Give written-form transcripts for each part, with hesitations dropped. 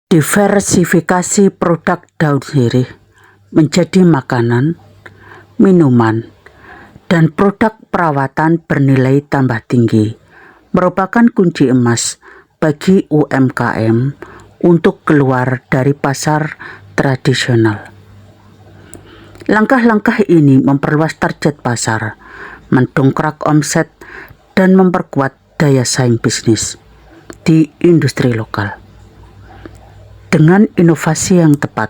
Diversifikasi produk daun sirih menjadi makanan, minuman, dan produk perawatan bernilai tambah tinggi merupakan kunci emas bagi UMKM untuk keluar dari pasar tradisional. Langkah-langkah ini memperluas target pasar, mendongkrak omset, dan memperkuat daya saing bisnis di industri lokal. Dengan inovasi yang tepat,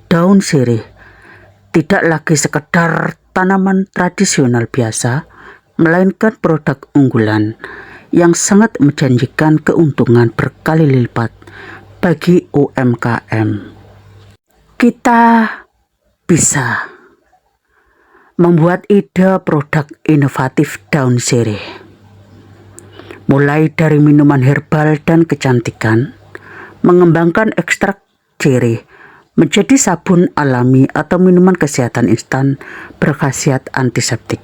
daun sirih tidak lagi sekedar tanaman tradisional biasa, melainkan produk unggulan yang sangat menjanjikan keuntungan berkali lipat bagi UMKM. Kita bisa membuat ide produk inovatif daun sirih, mulai dari minuman herbal dan kecantikan, mengembangkan ekstrak sirih menjadi sabun alami atau minuman kesehatan instan berkhasiat antiseptik.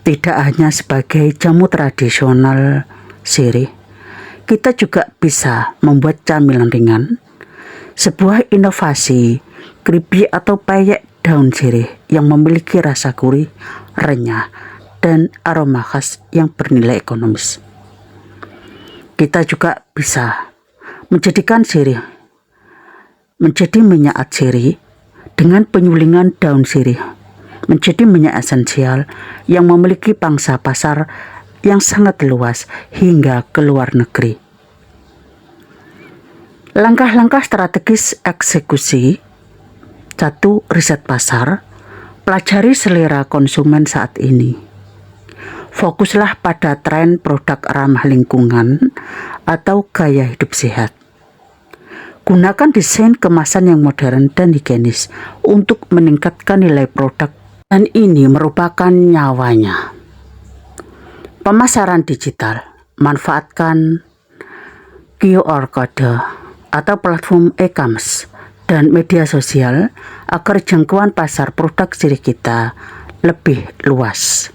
Tidak hanya sebagai jamu tradisional sirih, kita juga bisa membuat camilan ringan, sebuah inovasi keripik atau peyek daun sirih yang memiliki rasa gurih, renyah, dan aroma khas yang bernilai ekonomis. Kita juga bisa menjadikan sirih menjadi minyak sirih dengan penyulingan daun sirih menjadi minyak esensial yang memiliki pangsa pasar yang sangat luas hingga ke luar negeri. Langkah-langkah strategis eksekusi: 1. Riset pasar. Pelajari selera konsumen saat ini. Fokuslah pada tren produk ramah lingkungan atau gaya hidup sehat. Gunakan desain kemasan yang modern dan higienis untuk meningkatkan nilai produk, dan ini merupakan nyawanya. Pemasaran digital: manfaatkan QR code atau platform e-commerce dan media sosial agar jangkauan pasar produk sirih kita lebih luas.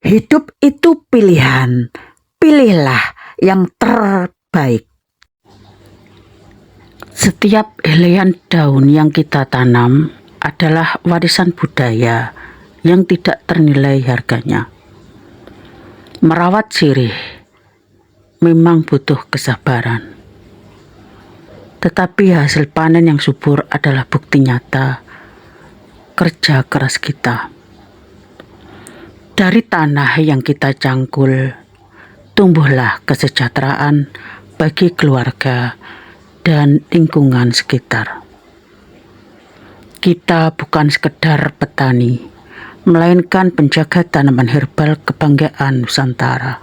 Hidup itu pilihan, pilihlah yang terbaik. Setiap helaian daun yang kita tanam adalah warisan budaya yang tidak ternilai harganya. Merawat sirih memang butuh kesabaran, tetapi hasil panen yang subur adalah bukti nyata kerja keras kita. Dari tanah yang kita cangkul, tumbuhlah kesejahteraan bagi keluarga dan lingkungan sekitar. Kita bukan sekedar petani, melainkan penjaga tanaman herbal kebanggaan Nusantara.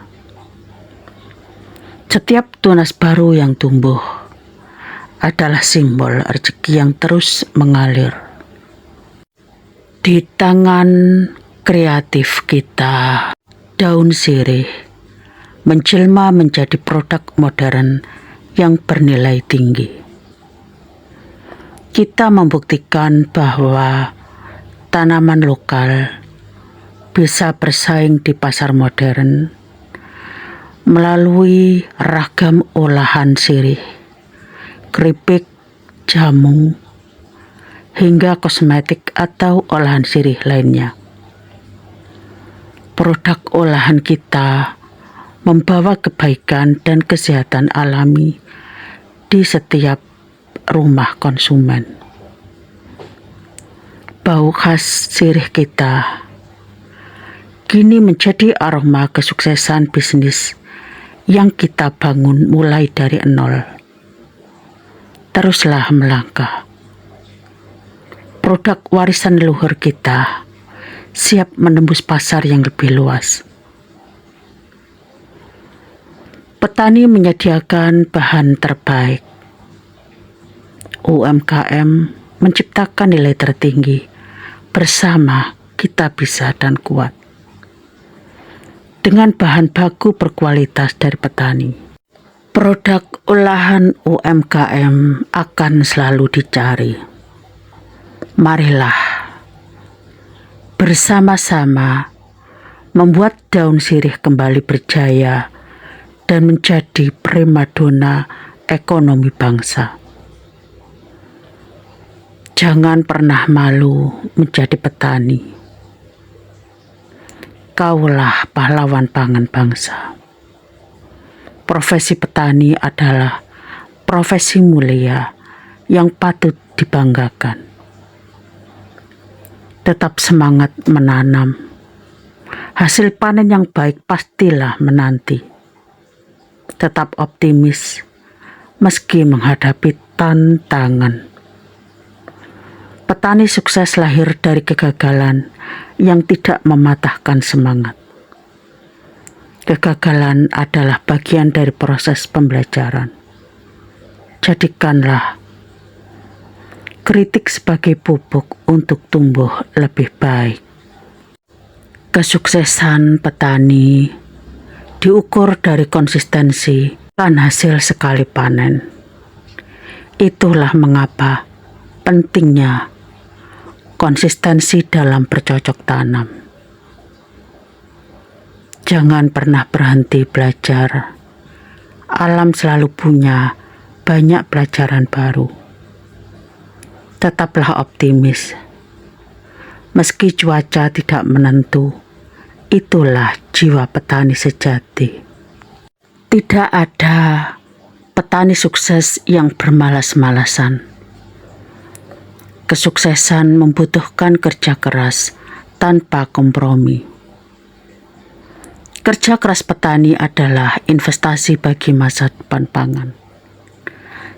Setiap tunas baru yang tumbuh adalah simbol rezeki yang terus mengalir. Di tangan kreatif kita, daun sirih menjelma menjadi produk modern yang bernilai tinggi. Kita membuktikan bahwa tanaman lokal bisa bersaing di pasar modern melalui ragam olahan sirih, keripik, jamu, hingga kosmetik atau olahan sirih lainnya. Produk olahan kita membawa kebaikan dan kesehatan alami di setiap rumah konsumen. Bau khas sirih kita kini menjadi aroma kesuksesan bisnis yang kita bangun mulai dari nol. Teruslah melangkah. Produk warisan leluhur kita siap menembus pasar yang lebih luas. Petani menyediakan bahan terbaik. UMKM menciptakan nilai tertinggi. Bersama kita bisa dan kuat. Dengan bahan baku berkualitas dari petani, produk olahan UMKM akan selalu dicari. Marilah bersama-sama membuat daun sirih kembali berjaya dan menjadi primadona ekonomi bangsa. Jangan pernah malu menjadi petani. Kaulah pahlawan pangan bangsa. Profesi petani adalah profesi mulia yang patut dibanggakan. Tetap semangat menanam. Hasil panen yang baik pastilah menanti. Tetap optimis meski menghadapi tantangan. Petani sukses lahir dari kegagalan yang tidak mematahkan semangat. Kegagalan adalah bagian dari proses pembelajaran. Jadikanlah kritik sebagai pupuk untuk tumbuh lebih baik. Kesuksesan petani diukur dari konsistensi dan hasil sekali panen. Itulah mengapa pentingnya konsistensi dalam bercocok tanam. Jangan pernah berhenti belajar. Alam selalu punya banyak pelajaran baru. Tetaplah optimis. Meski cuaca tidak menentu, itulah jiwa petani sejati. Tidak ada petani sukses yang bermalas-malasan. Kesuksesan membutuhkan kerja keras tanpa kompromi. Kerja keras petani adalah investasi bagi masa depan pangan.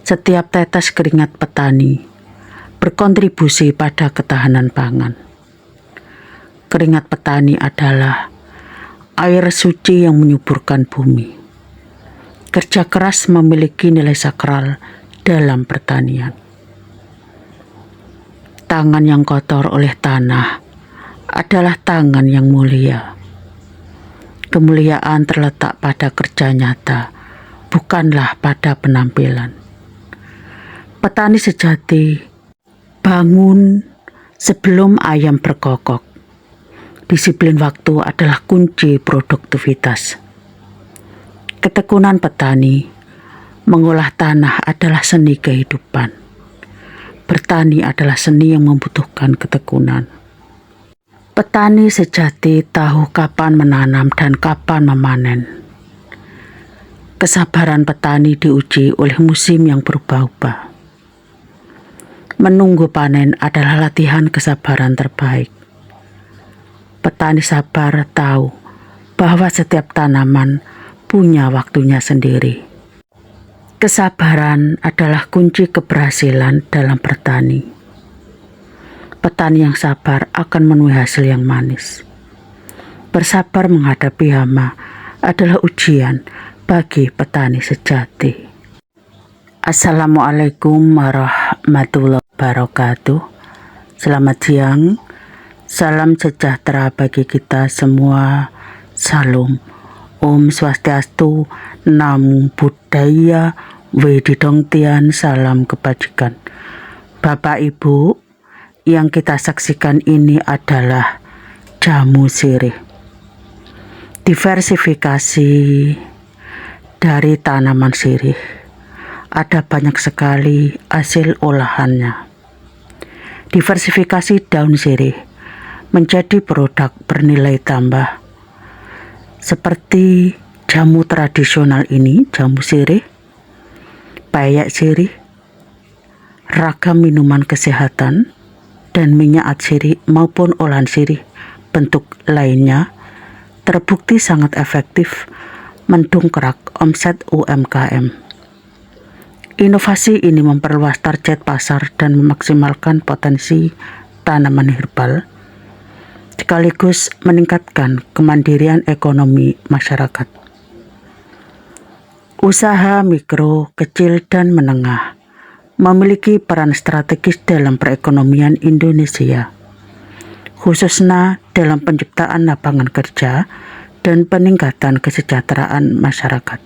Setiap tetes keringat petani berkontribusi pada ketahanan pangan. Keringat petani adalah air suci yang menyuburkan bumi. Kerja keras memiliki nilai sakral dalam pertanian. Tangan yang kotor oleh tanah adalah tangan yang mulia. Kemuliaan terletak pada kerja nyata, bukanlah pada penampilan. Petani sejati bangun sebelum ayam berkokok. Disiplin waktu adalah kunci produktivitas. Ketekunan petani mengolah tanah adalah seni kehidupan. Bertani adalah seni yang membutuhkan ketekunan. Petani sejati tahu kapan menanam dan kapan memanen. Kesabaran petani diuji oleh musim yang berubah-ubah. Menunggu panen adalah latihan kesabaran terbaik. Petani sabar tahu bahwa setiap tanaman punya waktunya sendiri. Kesabaran adalah kunci keberhasilan dalam bertani. Petani yang sabar akan menuai hasil yang manis. Bersabar menghadapi hama adalah ujian bagi petani sejati. Assalamualaikum warahmatullahi wabarakatuh. Selamat siang. Salam sejahtera bagi kita semua. Salam. Om Swastiastu, Namo Buddhaya, Wedidong Tian, salam kebajikan. Bapak Ibu, yang kita saksikan ini adalah jamu sirih. Diversifikasi dari tanaman sirih. Ada banyak sekali hasil olahannya. Diversifikasi daun sirih menjadi produk bernilai tambah. Seperti jamu tradisional ini, jamu sirih, peyek sirih, ragam minuman kesehatan, dan minyak sirih maupun olahan sirih bentuk lainnya terbukti sangat efektif mendongkrak omset UMKM. Inovasi ini memperluas target pasar dan memaksimalkan potensi tanaman herbal, sekaligus meningkatkan kemandirian ekonomi masyarakat. Usaha mikro, kecil, dan menengah memiliki peran strategis dalam perekonomian Indonesia, khususnya dalam penciptaan lapangan kerja dan peningkatan kesejahteraan masyarakat.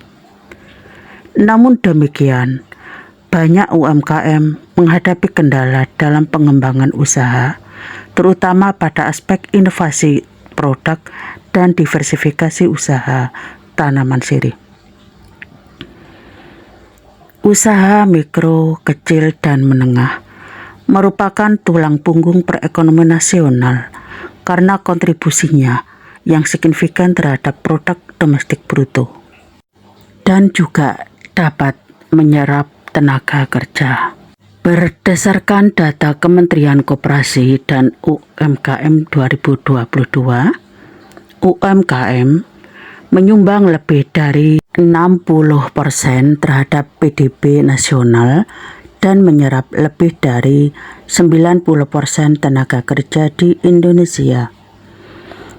Namun demikian, banyak UMKM menghadapi kendala dalam pengembangan usaha, terutama pada aspek inovasi produk dan diversifikasi usaha tanaman sirih. Usaha mikro, kecil, dan menengah merupakan tulang punggung perekonomian nasional karena kontribusinya yang signifikan terhadap produk domestik bruto dan juga dapat menyerap tenaga kerja. Berdasarkan data Kementerian Koperasi dan UMKM 2022, UMKM menyumbang lebih dari 60% terhadap PDB nasional dan menyerap lebih dari 90% tenaga kerja di Indonesia.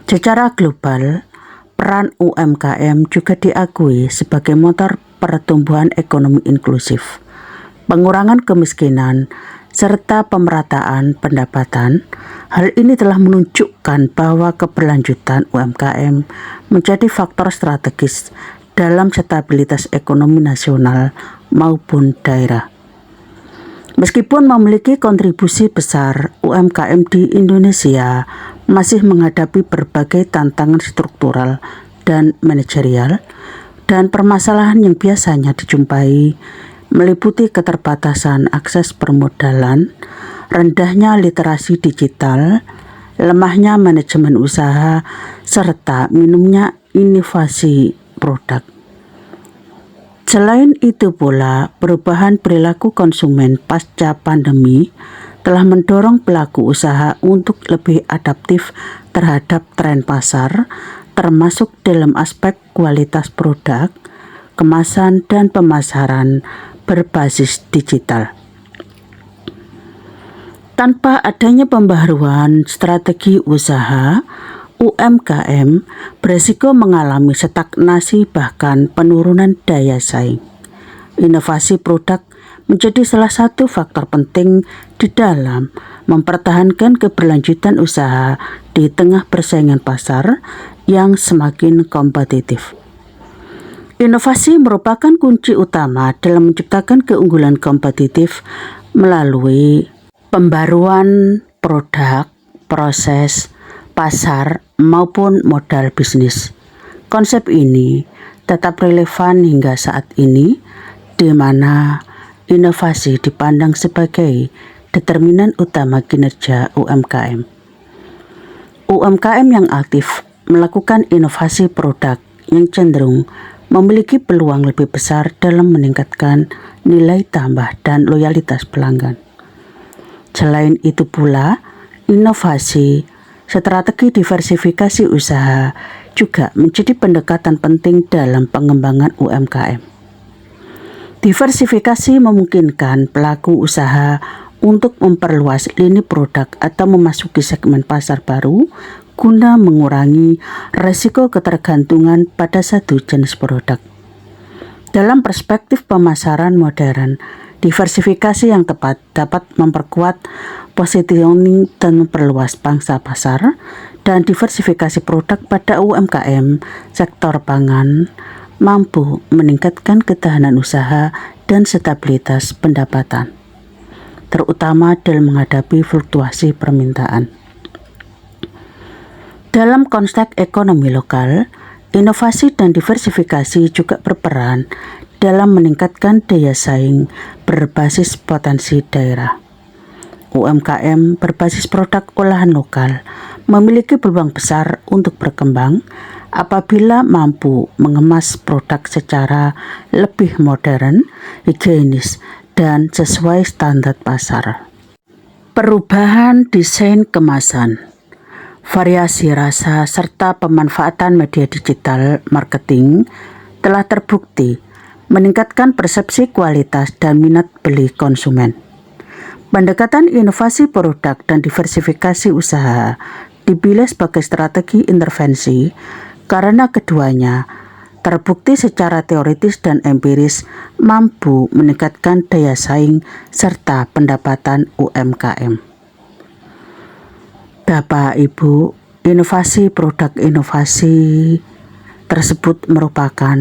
Secara global, peran UMKM juga diakui sebagai motor pertumbuhan ekonomi inklusif, pengurangan kemiskinan, serta pemerataan pendapatan. Hal ini telah menunjukkan bahwa keberlanjutan UMKM menjadi faktor strategis dalam stabilitas ekonomi nasional maupun daerah. Meskipun memiliki kontribusi besar, UMKM di Indonesia masih menghadapi berbagai tantangan struktural dan manajerial, dan permasalahan yang biasanya dijumpai meliputi keterbatasan akses permodalan, rendahnya literasi digital, lemahnya manajemen usaha, serta minimnya inovasi produk. Selain itu pula, perubahan perilaku konsumen pasca pandemi telah mendorong pelaku usaha untuk lebih adaptif terhadap tren pasar, termasuk dalam aspek kualitas produk, kemasan, dan pemasaran berbasis digital. Tanpa adanya pembaharuan strategi usaha, UMKM beresiko mengalami stagnasi bahkan penurunan daya saing. Inovasi produk menjadi salah satu faktor penting di dalam mempertahankan keberlanjutan usaha di tengah persaingan pasar yang semakin kompetitif. Inovasi merupakan kunci utama dalam menciptakan keunggulan kompetitif melalui pembaruan produk, proses, pasar, maupun modal bisnis. Konsep ini tetap relevan hingga saat ini, di mana inovasi dipandang sebagai determinan utama kinerja UMKM. UMKM yang aktif melakukan inovasi produk yang cenderung memiliki peluang lebih besar dalam meningkatkan nilai tambah dan loyalitas pelanggan. Selain itu pula, inovasi strategi diversifikasi usaha juga menjadi pendekatan penting dalam pengembangan UMKM. Diversifikasi memungkinkan pelaku usaha untuk memperluas lini produk atau memasuki segmen pasar baru guna mengurangi resiko ketergantungan pada satu jenis produk. Dalam perspektif pemasaran modern, diversifikasi yang tepat dapat memperkuat positioning dan memperluas pangsa pasar, dan diversifikasi produk pada UMKM sektor pangan mampu meningkatkan ketahanan usaha dan stabilitas pendapatan, terutama dalam menghadapi fluktuasi permintaan. Dalam konteks ekonomi lokal, inovasi dan diversifikasi juga berperan dalam meningkatkan daya saing berbasis potensi daerah. UMKM berbasis produk olahan lokal memiliki peluang besar untuk berkembang apabila mampu mengemas produk secara lebih modern, higienis, dan sesuai standar pasar. Perubahan desain kemasan, variasi rasa, serta pemanfaatan media digital marketing telah terbukti meningkatkan persepsi kualitas dan minat beli konsumen. Pendekatan inovasi produk dan diversifikasi usaha dipilih sebagai strategi intervensi karena keduanya terbukti secara teoritis dan empiris mampu meningkatkan daya saing serta pendapatan UMKM. Bapak Ibu, inovasi produk inovasi tersebut merupakan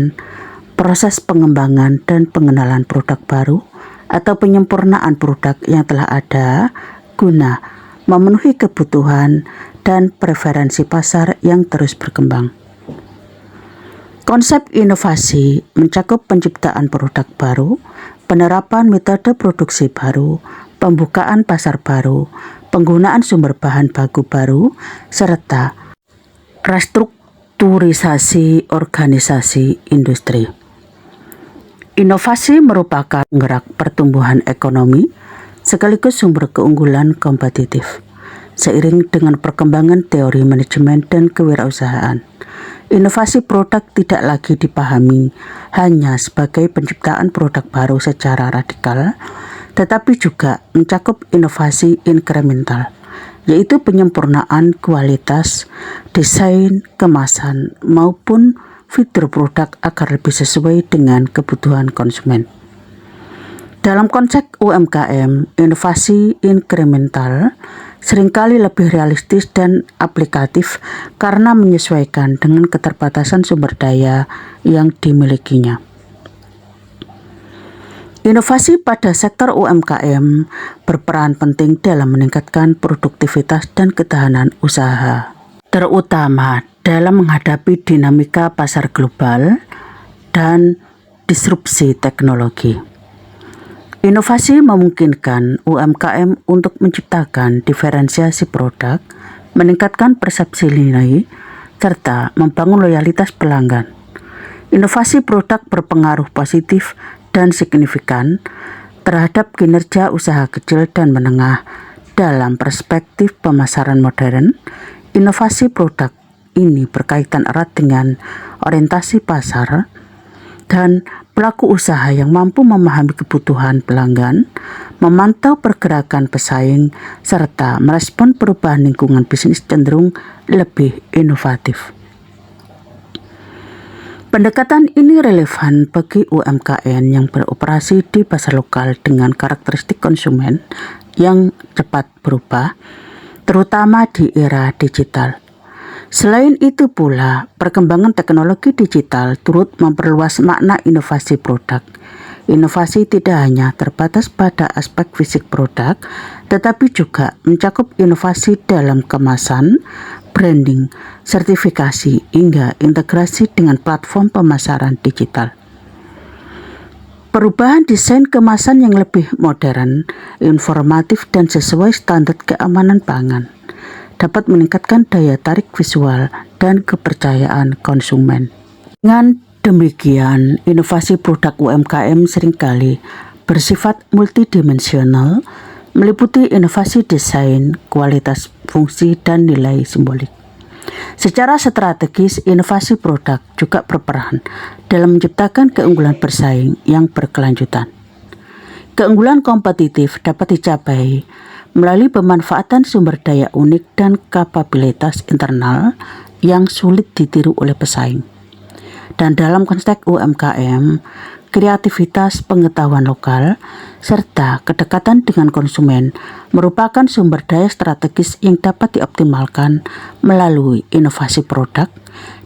proses pengembangan dan pengenalan produk baru atau penyempurnaan produk yang telah ada guna memenuhi kebutuhan dan preferensi pasar yang terus berkembang. Konsep inovasi mencakup penciptaan produk baru, penerapan metode produksi baru, pembukaan pasar baru, penggunaan sumber bahan baku baru, serta restrukturisasi organisasi industri. Inovasi merupakan penggerak pertumbuhan ekonomi sekaligus sumber keunggulan kompetitif. Seiring dengan perkembangan teori manajemen dan kewirausahaan, inovasi produk tidak lagi dipahami hanya sebagai penciptaan produk baru secara radikal, tetapi juga mencakup inovasi inkremental, yaitu penyempurnaan kualitas, desain, kemasan, maupun fitur produk agar lebih sesuai dengan kebutuhan konsumen. Dalam konsep UMKM, inovasi inkremental seringkali lebih realistis dan aplikatif karena menyesuaikan dengan keterbatasan sumber daya yang dimilikinya. Inovasi pada sektor UMKM berperan penting dalam meningkatkan produktivitas dan ketahanan usaha, terutama dalam menghadapi dinamika pasar global dan disrupsi teknologi. Inovasi memungkinkan UMKM untuk menciptakan diferensiasi produk, meningkatkan persepsi nilai, serta membangun loyalitas pelanggan. Inovasi produk berpengaruh positif dan signifikan terhadap kinerja usaha kecil dan menengah. Dalam perspektif pemasaran modern, inovasi produk ini berkaitan erat dengan orientasi pasar dan pelaku usaha yang mampu memahami kebutuhan pelanggan, memantau pergerakan pesaing, serta merespon perubahan lingkungan bisnis cenderung lebih inovatif. Pendekatan ini relevan bagi UMKM yang beroperasi di pasar lokal dengan karakteristik konsumen yang cepat berubah, terutama di era digital. Selain itu pula, perkembangan teknologi digital turut memperluas makna inovasi produk. Inovasi tidak hanya terbatas pada aspek fisik produk, tetapi juga mencakup inovasi dalam kemasan, branding, sertifikasi, hingga integrasi dengan platform pemasaran digital. Perubahan desain kemasan yang lebih modern, informatif, dan sesuai standar keamanan pangan dapat meningkatkan daya tarik visual dan kepercayaan konsumen. Dengan demikian, inovasi produk UMKM seringkali bersifat multidimensional, meliputi inovasi desain, kualitas fungsi, dan nilai simbolik. Secara strategis, inovasi produk juga berperan dalam menciptakan keunggulan bersaing yang berkelanjutan. Keunggulan kompetitif dapat dicapai melalui pemanfaatan sumber daya unik dan kapabilitas internal yang sulit ditiru oleh pesaing. Dan dalam konteks UMKM, kreativitas, pengetahuan lokal, serta kedekatan dengan konsumen merupakan sumber daya strategis yang dapat dioptimalkan melalui inovasi produk,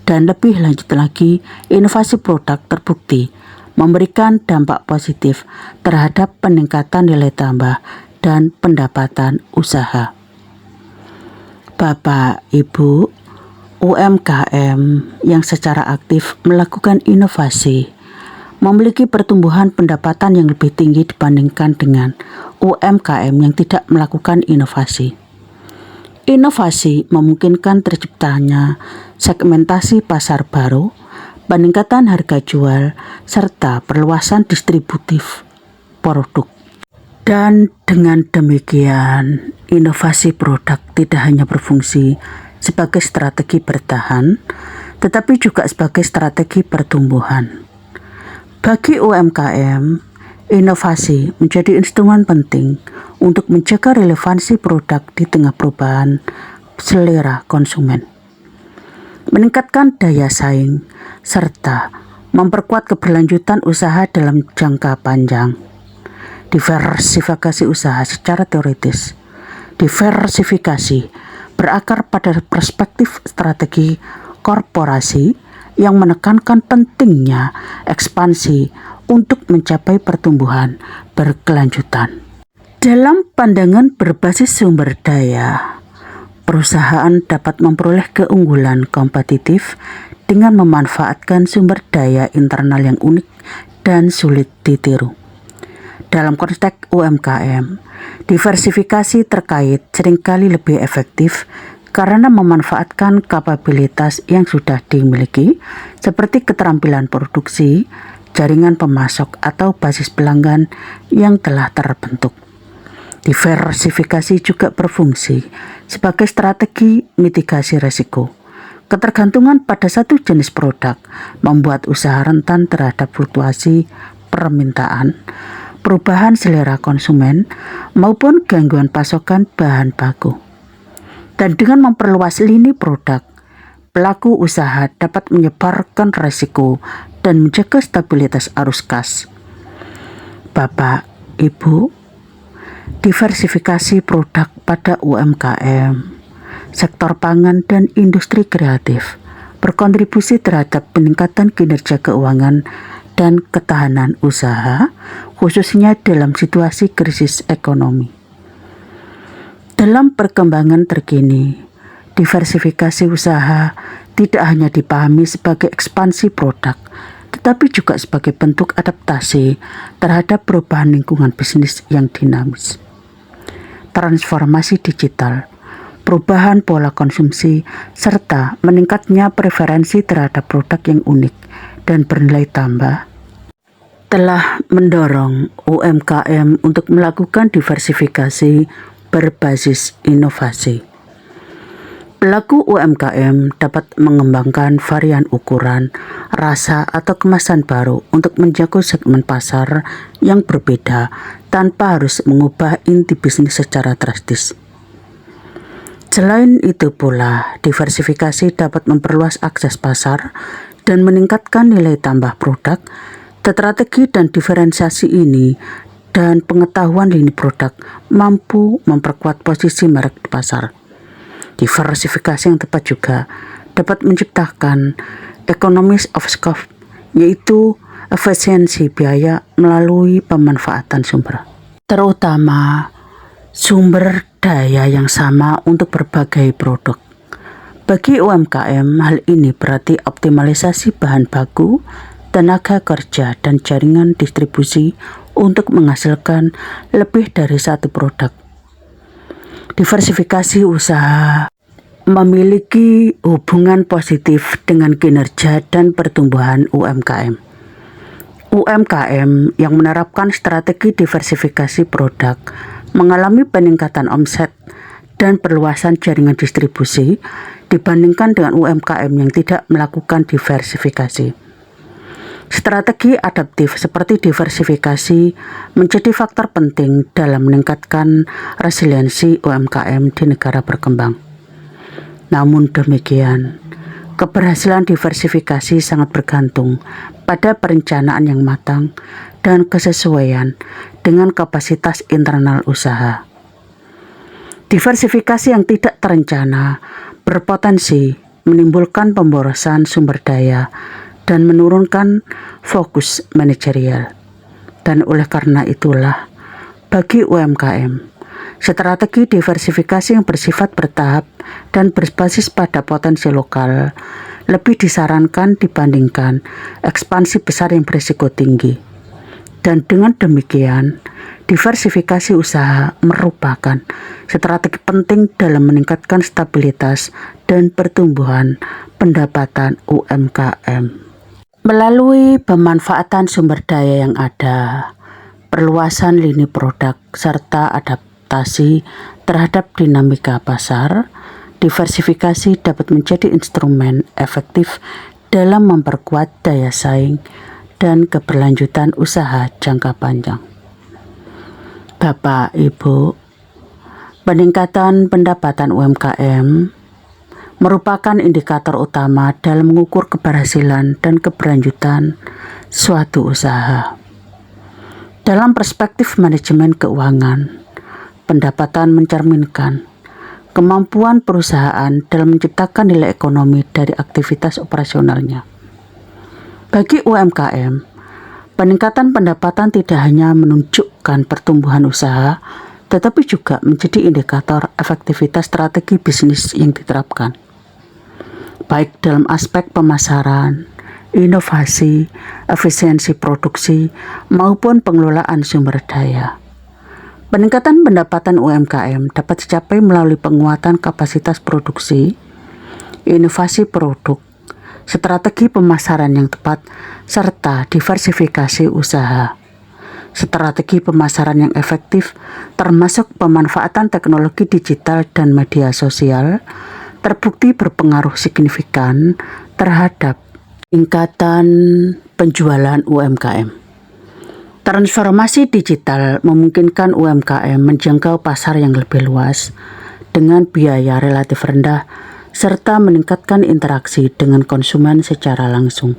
dan lebih lanjut lagi, inovasi produk terbukti memberikan dampak positif terhadap peningkatan nilai tambah dan pendapatan usaha. Bapak, Ibu, UMKM yang secara aktif melakukan inovasi memiliki pertumbuhan pendapatan yang lebih tinggi dibandingkan dengan UMKM yang tidak melakukan inovasi. Inovasi memungkinkan terciptanya segmentasi pasar baru, peningkatan harga jual, serta perluasan distributif produk. Dan dengan demikian, inovasi produk tidak hanya berfungsi sebagai strategi bertahan, tetapi juga sebagai strategi pertumbuhan. Bagi UMKM, inovasi menjadi instrumen penting untuk menjaga relevansi produk di tengah perubahan selera konsumen, meningkatkan daya saing, serta memperkuat keberlanjutan usaha dalam jangka panjang. Diversifikasi usaha secara teoritis. Diversifikasi berakar pada perspektif strategi korporasi yang menekankan pentingnya ekspansi untuk mencapai pertumbuhan berkelanjutan. Dalam pandangan berbasis sumber daya, perusahaan dapat memperoleh keunggulan kompetitif dengan memanfaatkan sumber daya internal yang unik dan sulit ditiru. Dalam konteks UMKM, diversifikasi terkait seringkali lebih efektif karena memanfaatkan kapabilitas yang sudah dimiliki seperti keterampilan produksi, jaringan pemasok atau basis pelanggan yang telah terbentuk. Diversifikasi juga berfungsi sebagai strategi mitigasi risiko. Ketergantungan pada satu jenis produk membuat usaha rentan terhadap fluktuasi permintaan, perubahan selera konsumen, maupun gangguan pasokan bahan baku. Dan dengan memperluas lini produk, pelaku usaha dapat menyebarkan risiko dan menjaga stabilitas arus kas. Bapak, Ibu, diversifikasi produk pada UMKM, sektor pangan dan industri kreatif berkontribusi terhadap peningkatan kinerja keuangan dan ketahanan usaha, khususnya dalam situasi krisis ekonomi. Dalam perkembangan terkini, diversifikasi usaha tidak hanya dipahami sebagai ekspansi produk, tetapi juga sebagai bentuk adaptasi terhadap perubahan lingkungan bisnis yang dinamis. Transformasi digital, perubahan pola konsumsi, serta meningkatnya preferensi terhadap produk yang unik dan bernilai tambah telah mendorong UMKM untuk melakukan diversifikasi berbasis inovasi. Pelaku UMKM dapat mengembangkan varian ukuran, rasa, atau kemasan baru untuk menjangkau segmen pasar yang berbeda tanpa harus mengubah inti bisnis secara drastis. Selain itu pula, diversifikasi dapat memperluas akses pasar dan meningkatkan nilai tambah produk. Strategi dan diferensiasi ini dan pengetahuan lini produk mampu memperkuat posisi merek di pasar. Diversifikasi yang tepat juga dapat menciptakan economies of scope, yaitu efisiensi biaya melalui pemanfaatan sumber, terutama sumber daya yang sama untuk berbagai produk. Bagi UMKM, hal ini berarti optimalisasi bahan baku, tenaga kerja, dan jaringan distribusi untuk menghasilkan lebih dari satu produk. Diversifikasi usaha memiliki hubungan positif dengan kinerja dan pertumbuhan UMKM. UMKM yang menerapkan strategi diversifikasi produk mengalami peningkatan omset dan perluasan jaringan distribusi dibandingkan dengan UMKM yang tidak melakukan diversifikasi. Strategi adaptif seperti diversifikasi menjadi faktor penting dalam meningkatkan resiliensi UMKM di negara berkembang. Namun demikian, keberhasilan diversifikasi sangat bergantung pada perencanaan yang matang dan kesesuaian dengan kapasitas internal usaha. Diversifikasi yang tidak terencana berpotensi menimbulkan pemborosan sumber daya dan menurunkan fokus manajerial. Dan oleh karena itulah, bagi UMKM, strategi diversifikasi yang bersifat bertahap dan berbasis pada potensi lokal lebih disarankan dibandingkan ekspansi besar yang berisiko tinggi. Dan dengan demikian, diversifikasi usaha merupakan strategi penting dalam meningkatkan stabilitas dan pertumbuhan pendapatan UMKM. Melalui pemanfaatan sumber daya yang ada, perluasan lini produk, serta adaptasi terhadap dinamika pasar, diversifikasi dapat menjadi instrumen efektif dalam memperkuat daya saing dan keberlanjutan usaha jangka panjang. Bapak, Ibu, peningkatan pendapatan UMKM merupakan indikator utama dalam mengukur keberhasilan dan keberlanjutan suatu usaha. Dalam perspektif manajemen keuangan, pendapatan mencerminkan kemampuan perusahaan dalam menciptakan nilai ekonomi dari aktivitas operasionalnya. Bagi UMKM, peningkatan pendapatan tidak hanya menunjukkan pertumbuhan usaha, tetapi juga menjadi indikator efektivitas strategi bisnis yang diterapkan, baik dalam aspek pemasaran, inovasi, efisiensi produksi, maupun pengelolaan sumber daya. Peningkatan pendapatan UMKM dapat dicapai melalui penguatan kapasitas produksi, inovasi produk, strategi pemasaran yang tepat, serta diversifikasi usaha. Strategi pemasaran yang efektif termasuk pemanfaatan teknologi digital dan media sosial terbukti berpengaruh signifikan terhadap tingkatan penjualan UMKM. Transformasi digital memungkinkan UMKM menjangkau pasar yang lebih luas dengan biaya relatif rendah serta meningkatkan interaksi dengan konsumen secara langsung.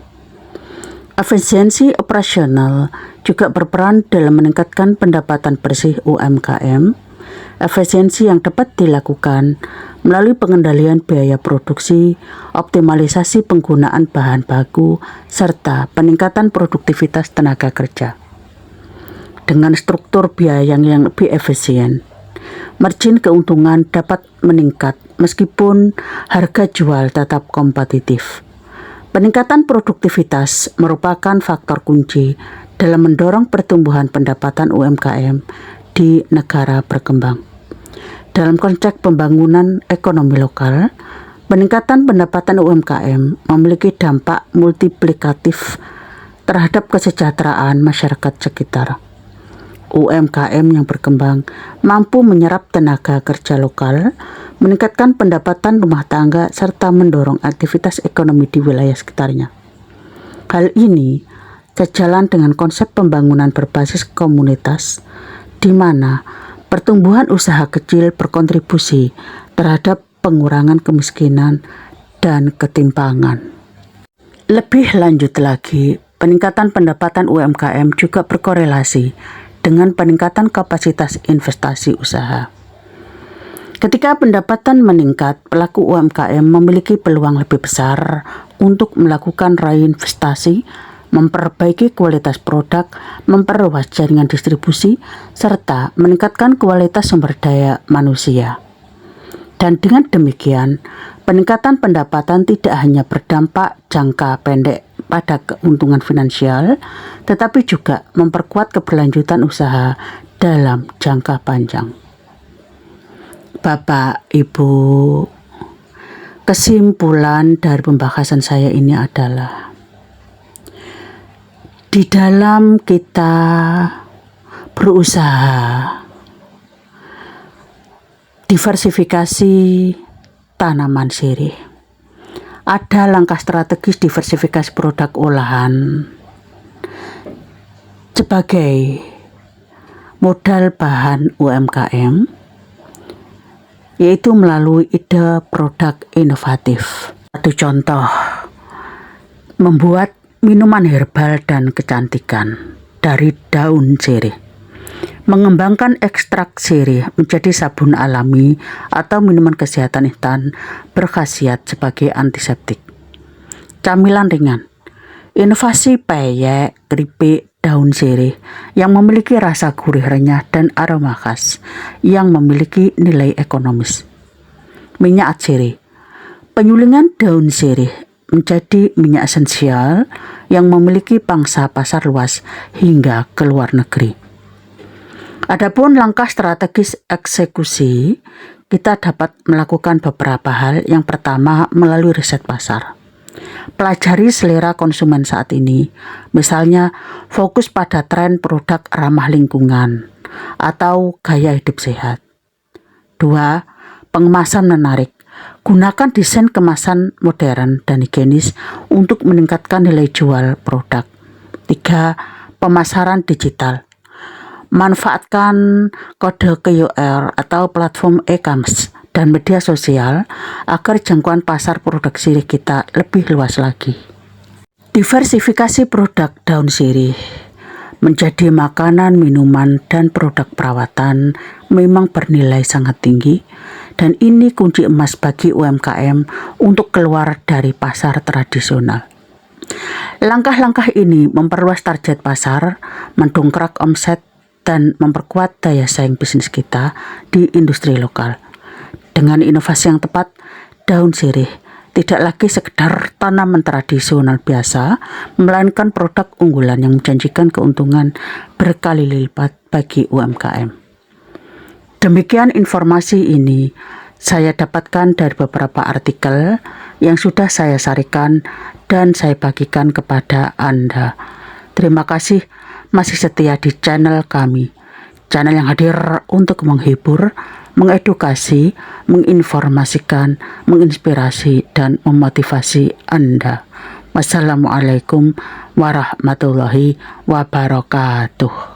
Efisiensi operasional juga berperan dalam meningkatkan pendapatan bersih UMKM. Efisiensi yang dapat dilakukan melalui pengendalian biaya produksi, optimalisasi penggunaan bahan baku, serta peningkatan produktivitas tenaga kerja. Dengan struktur biaya yang lebih efisien, margin keuntungan dapat meningkat meskipun harga jual tetap kompetitif. Peningkatan produktivitas merupakan faktor kunci dalam mendorong pertumbuhan pendapatan UMKM di negara berkembang. Dalam konteks pembangunan ekonomi lokal, peningkatan pendapatan UMKM memiliki dampak multiplikatif terhadap kesejahteraan masyarakat sekitar. UMKM yang berkembang mampu menyerap tenaga kerja lokal, meningkatkan pendapatan rumah tangga, serta mendorong aktivitas ekonomi di wilayah sekitarnya. Hal ini sejalan dengan konsep pembangunan berbasis komunitas, di mana pertumbuhan usaha kecil berkontribusi terhadap pengurangan kemiskinan dan ketimpangan. Lebih lanjut lagi, peningkatan pendapatan UMKM juga berkorelasi dengan peningkatan kapasitas investasi usaha. Ketika pendapatan meningkat, pelaku UMKM memiliki peluang lebih besar untuk melakukan reinvestasi, memperbaiki kualitas produk, memperluas jaringan distribusi, serta meningkatkan kualitas sumber daya manusia. Dan dengan demikian, peningkatan pendapatan tidak hanya berdampak jangka pendek pada keuntungan finansial, tetapi juga memperkuat keberlanjutan usaha dalam jangka panjang. Bapak, Ibu, kesimpulan dari pembahasan saya ini adalah di dalam kita berusaha, diversifikasi tanaman sirih, ada langkah strategis diversifikasi produk olahan sebagai modal bahan UMKM, yaitu melalui ide produk inovatif. Satu contoh, membuat minuman herbal dan kecantikan dari daun sirih. Mengembangkan ekstrak sirih menjadi sabun alami atau minuman kesehatan instan berkhasiat sebagai antiseptik. Camilan ringan, inovasi peyek, keripik, daun sirih yang memiliki rasa gurih renyah dan aroma khas yang memiliki nilai ekonomis. Minyak sirih, penyulingan daun sirih menjadi minyak esensial yang memiliki pangsa pasar luas hingga ke luar negeri. Adapun langkah strategis eksekusi, kita dapat melakukan beberapa hal. Yang pertama, melalui riset pasar. Pelajari selera konsumen saat ini, misalnya fokus pada tren produk ramah lingkungan atau gaya hidup sehat. 2. Pengemasan menarik. Gunakan desain kemasan modern dan higienis untuk meningkatkan nilai jual produk. 3. Pemasaran digital. Manfaatkan kode QR atau platform e-commerce dan media sosial agar jangkauan pasar produk sirih kita lebih luas lagi. Diversifikasi produk daun sirih menjadi makanan, minuman, dan produk perawatan memang bernilai sangat tinggi, dan ini kunci emas bagi UMKM untuk keluar dari pasar tradisional. Langkah-langkah ini memperluas target pasar, mendongkrak omset, dan memperkuat daya saing bisnis kita di industri lokal. Dengan inovasi yang tepat, daun sirih tidak lagi sekedar tanaman tradisional biasa, melainkan produk unggulan yang menjanjikan keuntungan berkali lipat bagi UMKM. Demikian informasi ini saya dapatkan dari beberapa artikel yang sudah saya saringkan dan saya bagikan kepada Anda. Terima kasih masih setia di channel kami. Channel yang hadir untuk menghibur, mengedukasi, menginformasikan, menginspirasi, dan memotivasi Anda. Wassalamualaikum warahmatullahi wabarakatuh.